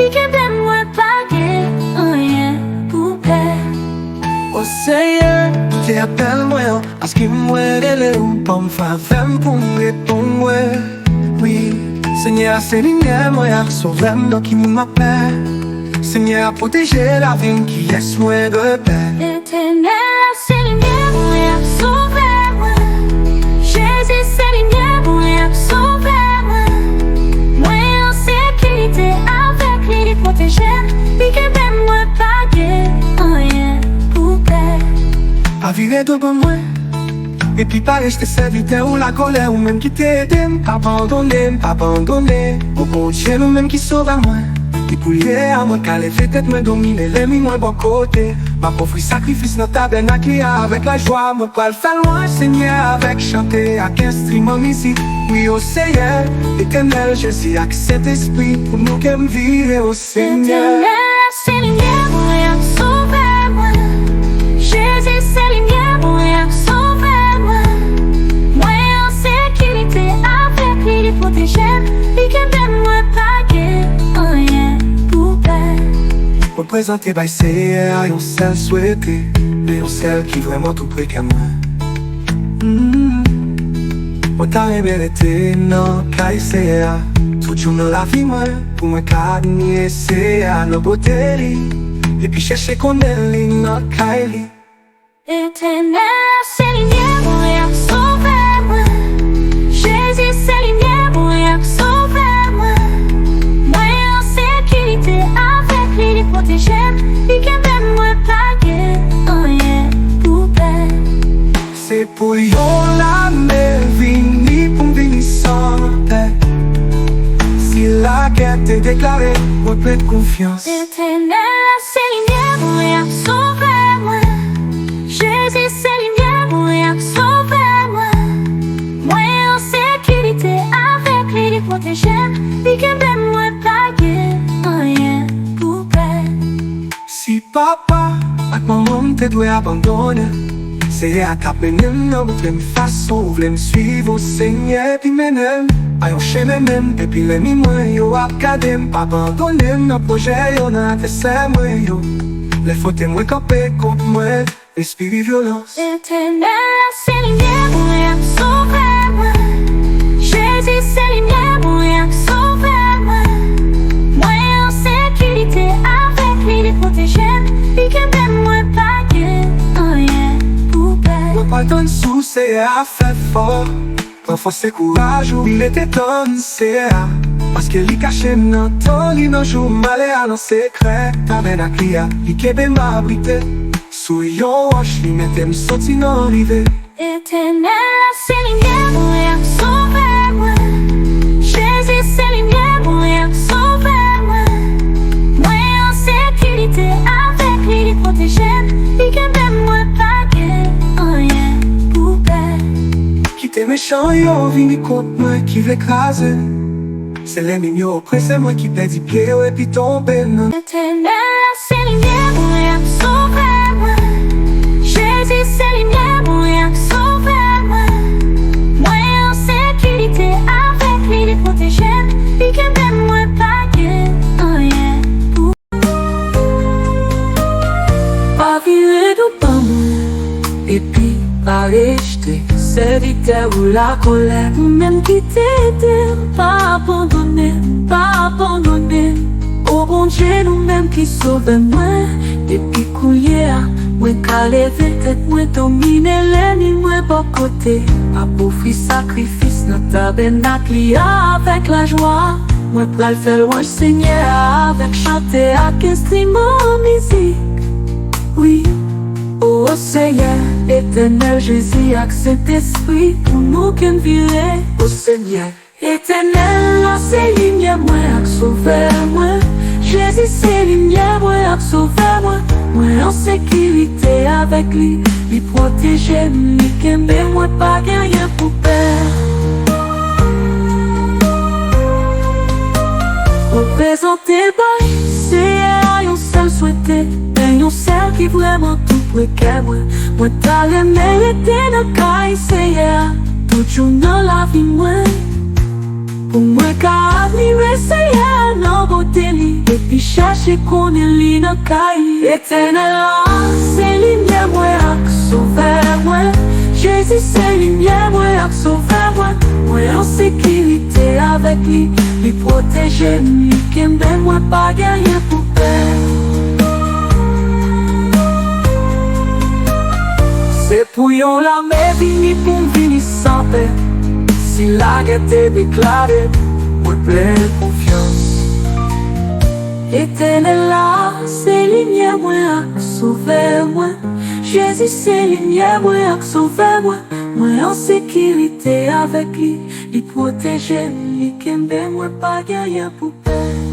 Li kembe mwen pa gen anyen pou perd. O Seigneur, te apel mwen, aski mwen ele ou pa m'favem pou m'repon mwen. Oui, Seigneur, c'est lumière moi, sauvem dans qui m'appelle. Seigneur, protéger la vie qui laisse moi repère. Éternel, c'est lumière moi, sauve-moi. Jésus, c'est lumière moi, sauve-moi. Moi en sécurité avec lui, protéger. Lui qui m'aime moi pas guère, rien pour perdre. A vivre devant moi. Et puis pas rester serviteur ou la colère ou même qui t'aide, pas abandonner. Au bon Dieu, nous même qui sauve à moi. Qui pouillait à moi, qu'à lever tête me dominer, l'ennemi moi bon côté. Ma pauvre sacrifice dans tabernacle avec la joie, moi pas le faire loin, Seigneur, avec chanter, avec instrument musique. Oui, au Seigneur, éternel, Jésus, avec cet esprit, pour nous qui me vivre au Seigneur. Éternel, c'est lumière moi, sauve-moi. Jésus, c'est lumière moi, sauve-moi. Moi en sécurité avec lui, protéger. Lui qui m'aime moi pas guère, rien pour perdre. Représenté by Seigneur, yon seul souhaité, mais yon seul qui vraiment tout près qu'à moi. Moi t'as révélé non, car Seigneur, tout jour dans la vie moi, pour moi qu'admirer Seigneur, la beauté li, et puis chercher qu'on est li, non, Kylie. Éternel, c'est lumière moi, sauve-moi. Jésus, c'est lumière moi, sauve-moi. Moi en sécurité avec lui, protéger. Lui qui m'aime moi pas guère, rien pour perdre. C'est pour yon la mer vini pour m'venir sans paix. Si la guerre t'est déclarée, moi plein de confiance. Éternel, c'est lumière moi, sauve-moi. Jésus, c'est lumière moi, sauve-moi. Moi en sécurité avec lui, protéger. Lui qui m'aime moi pas guère, rien pour perdre. Si papa, ak maman te doit abandonner, c'est à taper non, vous voulez me façon, vous voulez me suivre au Seigneur, puis mener. A yon chemin même, et puis les moi yo ap gade, pas abandonner nos projets, yo nan dessin moi yo. Les fautes moi campé contre moi, l'esprit violence. Éternel, c'est lumière moi, sauve-moi. Jésus, c'est lumière moi, sauve-moi. Moi en sécurité avec lui, protéger. Lui qui m'aime moi pas guère, rien pour perdre. Moi pas donne sous, c'est à faire fort. Renforcer courage, ou il était donné, c'est à. Parce que li caché nan temps, li nan jour malé à nan secret. Tabernacle li kebe m'abrite. Sous yon roche, li mette m'soti nan rive. Éternel, c'est lumière moi, sauve-moi. Jésus, c'est lumière moi, sauve-moi. Moi en sécurité avec lui, protéger. Lui qui m'aime moi pas guère, rien pour perdre. Quitte méchant, yo vini contre moi qui veut écraser. C'est les mignons pressés, moi qui perdis pied et puis tomber non. Éternel, c'est lumière moi, sauve-moi. Jésus, c'est lumière moi, sauve-moi. Moi en sécurité avec lui, protéger. Lui qui m'aime moi pas guère, rien pour pas virer du temps et puis pas rejeter serviteur ou la colère. Même qui t'aide, pas abandonner, pas abandonner. Au bon Dieu, nous-mêmes qui sauve moi. Depuis couillé, moi qu'à lever tête, moi dominer l'ennemi, moi bon côté. Pas pour faire sacrifice, notre tabernacle avec la joie. Moi pral faire louange Seigneur avec chanter avec instrument musique. Oui. Oh Seigneur, éternel Jésus, avec cet esprit pour nous qui virer. Oh Seigneur, éternel, c'est lumière, moi, avec sauver moi. Jésus, c'est lumière, moi, avec sauver moi. Moi en sécurité avec lui, lui protéger, lui qui moi, pas rien pour perdre. Représenter par c'est un seul souhaité. Yon seul qui vraiment tout près que moi. Moi t'as le mérité dans caille Seigneur. Tout jour dans la vie moi. Pour moi qu'à admirer Seigneur, non beauté li. Et puis cherche konen li nan kay. Éternel la, c'est lumière moi ak sauveur moi. Jésus c'est lumière moi ak sauveur moi. Moi en sécurité avec lui, lui protéger, lui kembe moi pas rien pour perdre. C'est pour yon la mer vini pour vini sans paix. Si la guerre t'est déclarée, moi pleine confiance. Éternel là, c'est lumière moi ak sauveur moi. Jésus c'est lumière moi ak sauveur moi. Moi en sécurité avec lui, lui protéger, lui kembe moi pas rien pour perdre.